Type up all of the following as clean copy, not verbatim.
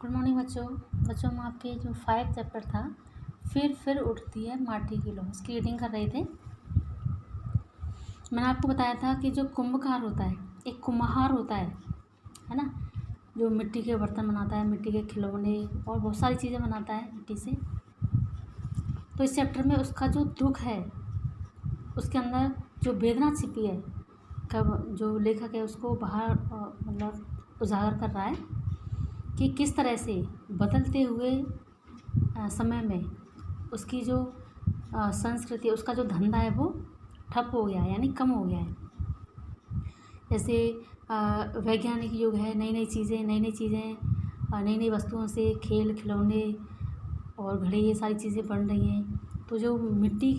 Good morning बच्चों। हम आपके जो 5 चैप्टर था फिर उठती है माटी की लौ, इसकी रीडिंग कर रहे थे। मैंने आपको बताया था कि जो कुंभकार होता है, एक कुम्हार होता है ना, जो मिट्टी के बर्तन बनाता है, मिट्टी के खिलौने और बहुत सारी चीज़ें बनाता है मिट्टी से। तो इस चैप्टर में उसका जो दुख है, उसके अंदर जो वेदना छिपी है, कब जो लेखक है उसको बाहर मतलब उजागर कर रहा है कि किस तरह से बदलते हुए समय में उसकी जो संस्कृति, उसका जो धंधा है वो ठप हो गया है, यानी कम हो गया है। जैसे वैज्ञानिक युग है, नई नई चीज़ें, नई नई वस्तुओं से खेल खिलौने और घड़े, ये सारी चीज़ें बन रही हैं। तो जो मिट्टी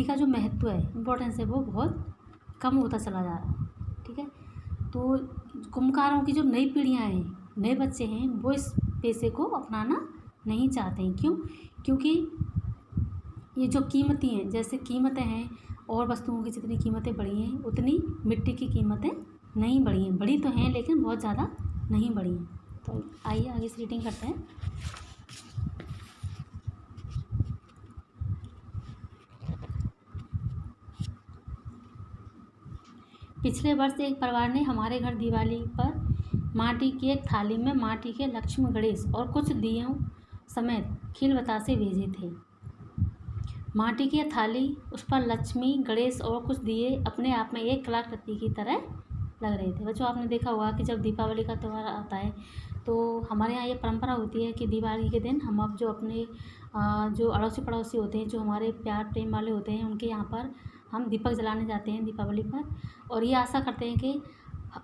का जो महत्व है, इम्पोर्टेंस है, वो बहुत कम होता चला जा रहा है। ठीक है, तो कुम्भकारों की जो नई पीढ़ियाँ हैं, नए बच्चे हैं, वो इस पेशे को अपनाना नहीं चाहते हैं। क्यों? क्योंकि ये जो कीमती हैं, जैसे कीमतें हैं और वस्तुओं की जितनी कीमतें बढ़ी हैं, उतनी मिट्टी की कीमतें नहीं बढ़ी हैं। बढ़ी तो हैं लेकिन बहुत ज़्यादा नहीं बढ़ी हैं। तो आइए आगे से रीडिंग करते हैं। पिछले वर्ष एक परिवार ने हमारे घर दिवाली पर माटी की एक थाली में माटी के लक्ष्मी गणेश और कुछ दियों समेत खील बतासे भेजे थे। माटी की थाली, उस पर लक्ष्मी गणेश और कुछ दिए अपने आप में एक कलाकृति की तरह लग रहे थे। बच्चों, आपने देखा होगा कि जब दीपावली का त्यौहार आता है तो हमारे यहाँ ये परंपरा होती है कि दिवाली के दिन हम अब जो अपने जो अड़ोसी पड़ोसी होते हैं, जो हमारे प्यार प्रेम वाले होते हैं, उनके यहाँ पर हम दीपक जलाने जाते हैं दीपावली पर, और ये आशा करते हैं कि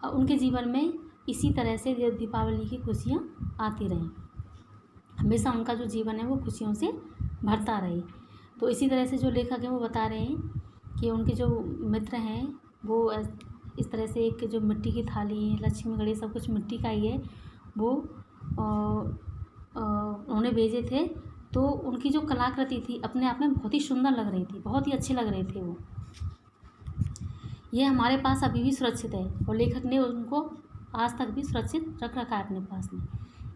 उनके जीवन में इसी तरह से दीपावली की खुशियाँ आती रहें, हमेशा उनका जो जीवन है वो खुशियों से भरता रहे। तो इसी तरह से जो लेखक हैं वो बता रहे हैं कि उनके जो मित्र हैं वो इस तरह से एक जो मिट्टी की थाली है, लक्ष्मी गणेश, सब कुछ मिट्टी का ही है, वो उन्होंने भेजे थे। तो उनकी जो कलाकृति थी अपने आप में बहुत ही सुंदर लग रही थी, बहुत ही अच्छे लग रहे थे वो। ये हमारे पास अभी भी सुरक्षित है और लेखक ने उनको आज तक भी सुरक्षित रख रखा है अपने पास में।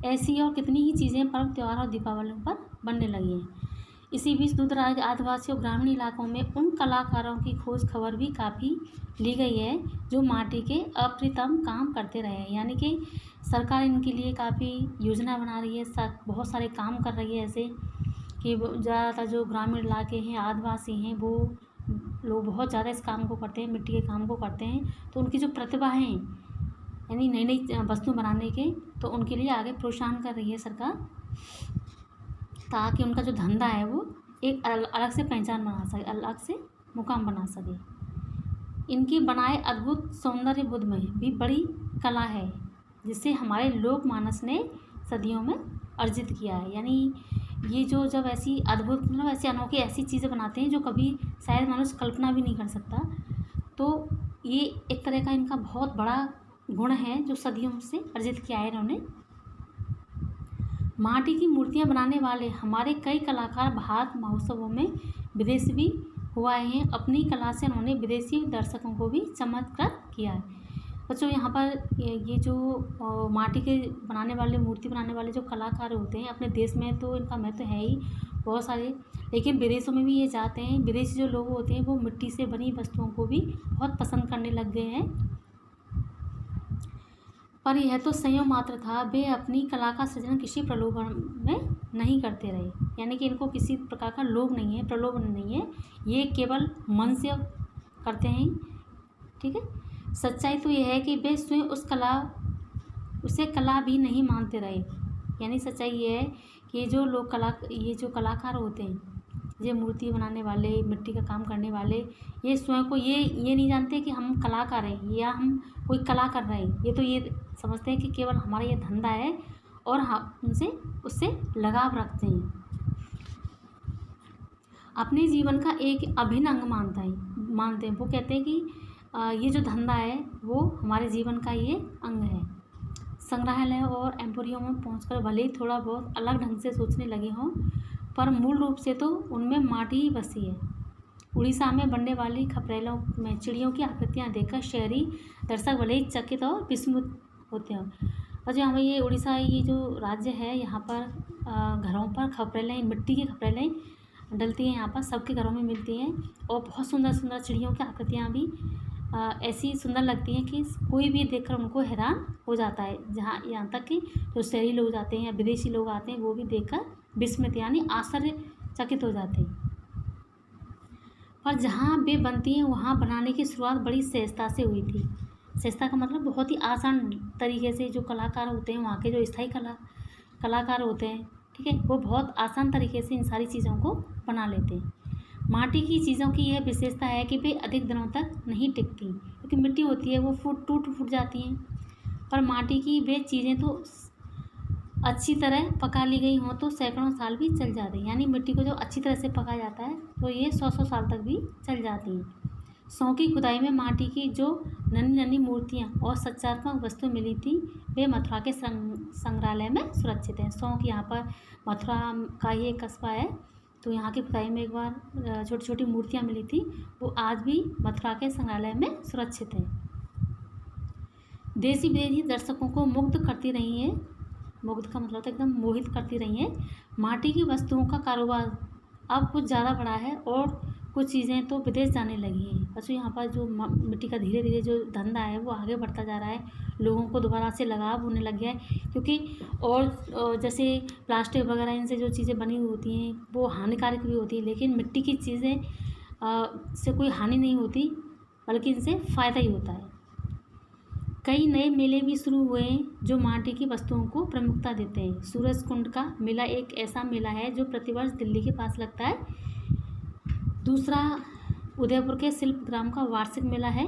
ऐसी और कितनी ही चीज़ें पर्व त्यौहार और दीपावली पर बनने लगी हैं। इसी बीच दूरदराज आदिवासी और ग्रामीण इलाकों में उन कलाकारों की खोज खबर भी काफ़ी ली गई है जो माटी के अप्रतिम काम करते रहे हैं। यानी कि सरकार इनके लिए काफ़ी योजना बना रही है, बहुत सारे काम कर रही है, ऐसे कि ज़्यादातर जो ग्रामीण इलाके हैं, आदिवासी हैं, वो लोग बहुत ज़्यादा इस काम को करते हैं, मिट्टी के काम को करते हैं। तो उनकी जो प्रतिभा है, यानी नई नई वस्तु बनाने के, तो उनके लिए आगे प्रोत्साहन कर रही है सरकार, ताकि उनका जो धंधा है वो एक अलग से पहचान बना सके, अलग से मुकाम बना सके। इनके बनाए अद्भुत सौंदर्य बुद्ध में भी बड़ी कला है, जिसे हमारे लोक मानस ने सदियों में अर्जित किया है। यानी ये जो जब ऐसी अद्भुत, मतलब ऐसी अनोखी ऐसी चीज़ें बनाते हैं जो कभी शायद मनुष्य कल्पना भी नहीं कर सकता, तो ये एक तरह का इनका बहुत बड़ा गुण है जो सदियों से अर्जित किया है इन्होंने। माटी की मूर्तियां बनाने वाले हमारे कई कलाकार भारत महोत्सवों में विदेश भी हुआ हैं। अपनी कला से उन्होंने विदेशी दर्शकों को भी चमत्कृत किया है। बच्चों, यहाँ पर ये जो माटी के बनाने वाले, मूर्ति बनाने वाले जो कलाकार होते हैं, अपने देश में तो इनका महत्व है ही बहुत सारे, लेकिन विदेशों में भी ये जाते हैं। विदेशी जो लोग होते हैं वो मिट्टी से बनी वस्तुओं को भी बहुत पसंद करने लग गए हैं। पर यह तो संयोग मात्र था, वे अपनी कला का सृजन किसी प्रलोभन में नहीं करते रहे। यानी कि इनको किसी प्रकार का लोभ नहीं है, प्रलोभन नहीं है, ये केवल मन से करते हैं। ठीक है, सच्चाई तो यह है कि वे स्वयं उसे कला भी नहीं मानते रहे। यानी सच्चाई ये है कि ये जो कलाकार होते हैं, ये मूर्ति बनाने वाले, मिट्टी का काम करने वाले, ये स्वयं को ये नहीं जानते कि हम कलाकार हैं या हम कोई कला कर रहे हैं। ये तो ये समझते हैं कि केवल हमारा ये धंधा है और हम उससे लगाव रखते हैं, अपने जीवन का एक अभिन्न अंग मानते हैं। वो कहते हैं कि ये जो धंधा है वो हमारे जीवन का ये अंग है। संग्रहालय और एम्पोरियम में पहुंचकर भले ही थोड़ा बहुत अलग ढंग से सोचने लगे हों, पर मूल रूप से तो उनमें माटी ही बसी है। उड़ीसा में बनने वाली खपरेलों में चिड़ियों की आकृतियां देखकर शहरी दर्शक भले ही चकित और विस्मित होते हैं, और जो हमारे ये उड़ीसा ये जो राज्य है, यहाँ पर घरों पर खपरेलें, मिट्टी की खपरेलें डलती हैं, यहाँ पर सबके घरों में मिलती हैं। और बहुत सुंदर सुंदर चिड़ियों की आकृतियाँ भी ऐसी सुंदर लगती हैं कि कोई भी देखकर उनको हैरान हो जाता है। जहाँ यहाँ तक कि जो शहरी लोग जाते हैं या विदेशी लोग आते हैं, वो भी देखकर विस्मित यानी आश्चर्यचकित हो जाते हैं। पर जहाँ वे बनती हैं, वहाँ बनाने की शुरुआत बड़ी सहजता से हुई थी। सहजता का मतलब बहुत ही आसान तरीके से जो कलाकार होते हैं, वहाँ के जो स्थायी कलाकार होते हैं, ठीक है, वो बहुत आसान तरीके से इन सारी चीज़ों को बना लेते हैं। माटी की चीज़ों की यह विशेषता है कि वे अधिक दिनों तक नहीं टिकती, क्योंकि मिट्टी होती है वो टूट फूट जाती हैं। पर माटी की वे चीज़ें तो अच्छी तरह पका ली गई हों तो सैकड़ों साल भी चल जाती हैं। यानी मिट्टी को जो अच्छी तरह से पकाया जाता है तो ये 100 साल तक भी चल जाती हैं। सौ की खुदाई में माटी की जो नन्ही नन्ही मूर्तियाँ और सच्चात्मक वस्तु मिली थी, वे मथुरा के संग्रहालय में सुरक्षित हैं। सौ की यहाँ पर मथुरा का ही एक कस्बा है, तो यहाँ की खुदाई में एक बार छोटी छोटी मूर्तियाँ मिली थी, वो आज भी मथुरा के संग्रहालय में सुरक्षित हैं। देशी विदेशी दर्शकों को मुग्ध करती रही हैं, मुग्ध का मतलब एकदम मोहित करती रही हैं। माटी की वस्तुओं का कारोबार अब कुछ ज़्यादा बढ़ा है और कुछ चीज़ें तो विदेश जाने लगी हैं। बस यहाँ पर जो मिट्टी का धीरे धीरे जो धंधा है वो आगे बढ़ता जा रहा है, लोगों को दोबारा से लगाव होने लग गया है। क्योंकि और जैसे प्लास्टिक वगैरह इनसे जो चीज़ें बनी हुई होती हैं वो हानिकारक भी होती है, लेकिन मिट्टी की चीज़ें से कोई हानि नहीं होती, बल्कि इनसे फ़ायदा ही होता है। कई नए मेले भी शुरू हुए हैं जो माटी की वस्तुओं को प्रमुखता देते हैं। सूरज कुंड का मेला एक ऐसा मेला है जो प्रतिवर्ष दिल्ली के पास लगता है। दूसरा उदयपुर के शिल्पग्राम का वार्षिक मेला है।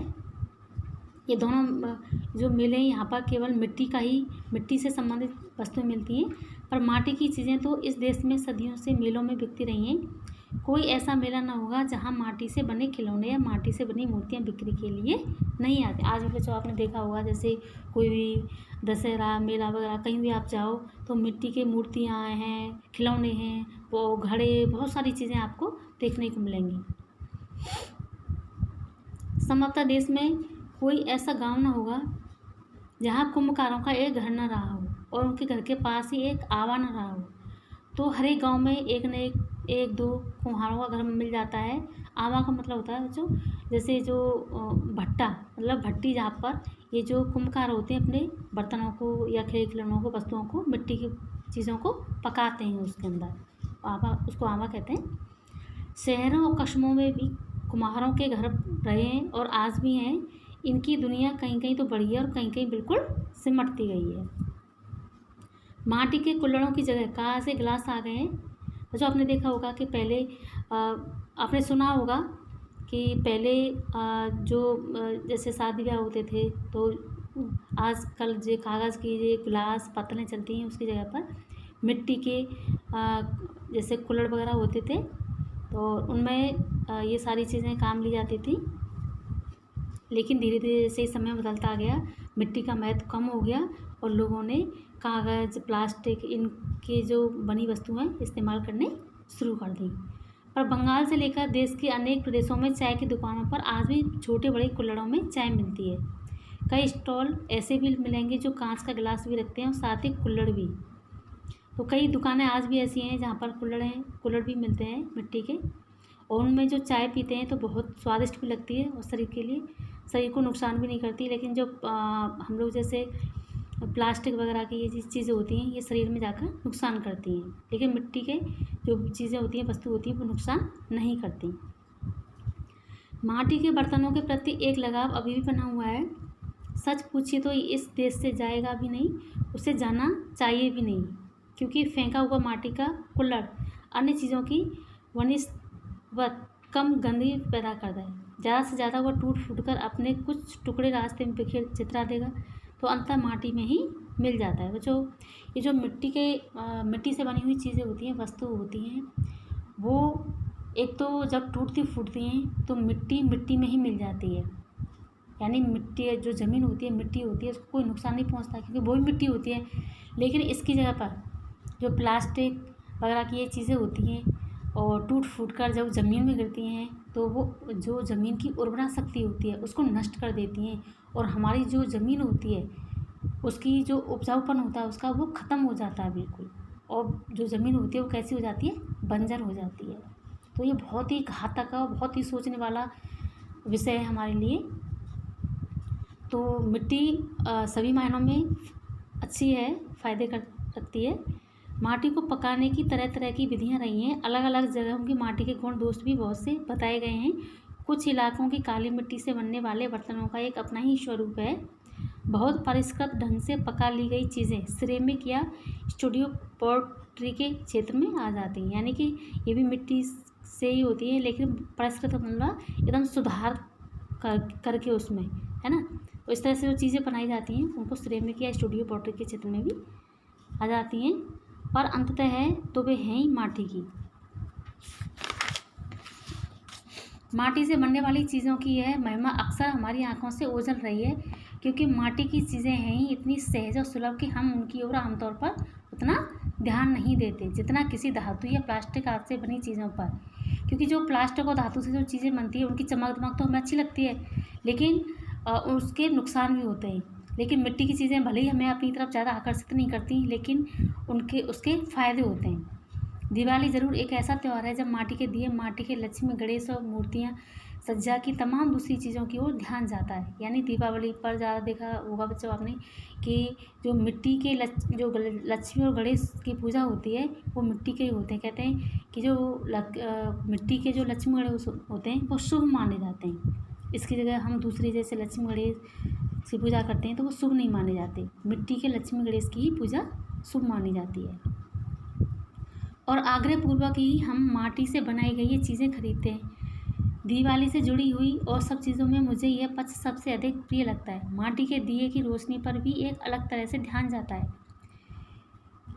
ये दोनों जो मेले हैं यहाँ पर केवल मिट्टी से संबंधित वस्तुएं मिलती हैं, पर माटी की चीज़ें तो इस देश में सदियों से मेलों में बिकती रही हैं। कोई ऐसा मेला ना होगा जहाँ माटी से बने खिलौने या माटी से बनी मूर्तियाँ बिक्री के लिए नहीं आती। आज भी जो आपने देखा होगा, जैसे कोई भी दशहरा मेला वगैरह कहीं भी आप जाओ तो मिट्टी की मूर्तियाँ हैं, खिलौने हैं, वो घड़े, बहुत सारी चीज़ें आपको देखने को मिलेंगी। संभवतः देश में कोई ऐसा गांव ना होगा जहाँ कुम्भकारों का एक घर न रहा हो और उनके घर के पास ही एक आवा न रहा हो। तो हर एक गाँव में एक न एक दो कुम्हारों का घर मिल जाता है। आवा का मतलब होता है जो जैसे जो भट्टा मतलब भट्टी, जहाँ पर ये जो कुम्भकार होते हैं अपने बर्तनों को या खेल खिलौनों को, वस्तुओं को, मिट्टी की चीज़ों को पकाते हैं उसके अंदर, आवा, उसको आवा कहते हैं। शहरों और कस्बों में भी कुम्हारों के घर रहे हैं और आज भी हैं। इनकी दुनिया कहीं कहीं तो बढ़ी है और कहीं कहीं बिल्कुल सिमटती गई है। माटी के कुल्हड़ों की जगह कहाँ से गिलास आ गए हैं। जो आपने देखा होगा कि पहले आपने सुना होगा कि पहले जैसे शादी ब्याह होते थे तो आजकल जो कागज़ की जो गिलास पत्तलें चलती हैं उसकी जगह पर मिट्टी के जैसे कुल्हड़ वगैरह होते थे, तो उनमें ये सारी चीज़ें काम ली जाती थी। लेकिन धीरे धीरे जैसे समय बदलता गया, मिट्टी का महत्व कम हो गया और लोगों ने कागज़, प्लास्टिक, इनकी जो बनी वस्तुएं इस्तेमाल करने शुरू कर दी। पर बंगाल से लेकर देश के अनेक प्रदेशों में चाय की दुकानों पर आज भी छोटे बड़े कुल्हड़ों में चाय मिलती है। कई स्टॉल ऐसे भी मिलेंगे जो कांच का गिलास भी रखते हैं और साथ ही कुल्हड़ भी। तो कई दुकानें आज भी ऐसी हैं जहाँ पर कुल्हड़ भी मिलते हैं मिट्टी के, और उनमें जो चाय पीते हैं तो बहुत स्वादिष्ट भी लगती है और शरीर को नुकसान भी नहीं करती। लेकिन जो हम लोग जैसे प्लास्टिक वगैरह की ये चीज़ें होती हैं, ये शरीर में जाकर नुकसान करती हैं, लेकिन मिट्टी के जो चीज़ें होती हैं, वस्तु होती हैं, वो नुकसान नहीं करती। माटी के बर्तनों के प्रति एक लगाव अभी भी बना हुआ है। सच पूछिए तो इस देश से जाएगा भी नहीं, उसे जाना चाहिए भी नहीं, क्योंकि फेंका हुआ माटी का कुल्हड़ अन्य चीज़ों की वनिस्बत कम गंदगी पैदा करता है। ज़्यादा से ज़्यादा वह टूट फूट कर अपने कुछ टुकड़े रास्ते में बिखेर चित्रा देगा तो अंततः माटी में ही मिल जाता है। ये जो मिट्टी से बनी हुई चीज़ें होती हैं, वस्तु होती हैं, वो एक तो जब टूटती फूटती हैं तो मिट्टी में ही मिल जाती है। यानी मिट्टी, जो ज़मीन होती है, मिट्टी होती है, उसको कोई नुकसान नहीं पहुंचता क्योंकि वो भी मिट्टी होती है। लेकिन इसकी जगह पर जो प्लास्टिक वगैरह की ये चीज़ें होती हैं और टूट फूट कर जब ज़मीन में गिरती हैं तो वो जो ज़मीन की उर्वरा शक्ति होती है उसको नष्ट कर देती हैं, और हमारी जो ज़मीन होती है उसकी जो उपजाऊपन होता है उसका वो ख़त्म हो जाता है बिल्कुल, और जो ज़मीन होती है वो कैसी हो जाती है, बंजर हो जाती है। तो ये बहुत ही घातक और बहुत ही सोचने वाला विषय है हमारे लिए। तो मिट्टी सभी मायनों में अच्छी है, फ़ायदे कर सकती है। माटी को पकाने की तरह तरह की विधियां रही हैं। अलग अलग जगहों की माटी के गुण दोष भी बहुत से बताए गए हैं। कुछ इलाकों की काली मिट्टी से बनने वाले बर्तनों का एक अपना ही स्वरूप है। बहुत परिष्कृत ढंग से पका ली गई चीज़ें सिरेमिक या स्टूडियो पॉटरी के क्षेत्र में आ जाती हैं, यानी कि ये भी मिट्टी से ही होती है, लेकिन परिष्कृत मतलब एकदम सुधार करके उसमें, है ना। तो इस तरह से जो चीज़ें बनाई जाती हैं उनको सिरेमिक या स्टूडियो पॉटरी के क्षेत्र में भी आ जाती हैं, पर अंततः है तो वे हैं ही माटी की। माटी से बनने वाली चीज़ों की यह महिमा अक्सर हमारी आंखों से ओझल रही है, क्योंकि माटी की चीज़ें हैं ही इतनी सहज और सुलभ कि हम उनकी ओर आमतौर पर उतना ध्यान नहीं देते जितना किसी धातु या प्लास्टिक आदि से बनी चीज़ों पर। क्योंकि जो प्लास्टिक और धातु से जो चीज़ें बनती है उनकी चमक दमक तो हमें अच्छी लगती है, लेकिन उसके नुकसान भी होते हैं। लेकिन मिट्टी की चीज़ें भले ही हमें अपनी तरफ ज़्यादा आकर्षित नहीं करती, लेकिन उसके फ़ायदे होते हैं। दिवाली ज़रूर एक ऐसा त्यौहार है जब माटी के दिए, माटी के लक्ष्मी, गणेश और मूर्तियाँ, सज्जा की तमाम दूसरी चीज़ों की ओर ध्यान जाता है। यानी दीपावली पर ज़्यादा देखा होगा बच्चों आपने कि जो मिट्टी के लक्ष्मी और गणेश की पूजा होती है वो मिट्टी के ही होते हैं। कहते हैं कि जो मिट्टी के जो लक्ष्मी गणेश होते हैं वो शुभ माने जाते हैं। इसकी जगह हम दूसरी जैसे लक्ष्मी गणेश की पूजा करते हैं तो वो शुभ नहीं माने जाते। मिट्टी के लक्ष्मी गणेश की ही पूजा शुभ मानी जाती है। और आग्रह पूर्वक ही हम माटी से बनाई गई ये चीज़ें खरीदते हैं। दिवाली से जुड़ी हुई और सब चीज़ों में मुझे यह पक्ष सबसे अधिक प्रिय लगता है। माटी के दिए की रोशनी पर भी एक अलग तरह से ध्यान जाता है।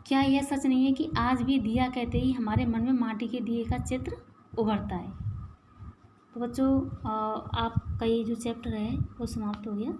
क्या यह सच नहीं है कि आज भी दिया कहते ही हमारे मन में माटी के दिए का चित्र उभरता है। तो बच्चों आपका ये जो चैप्टर है वो समाप्त हो गया।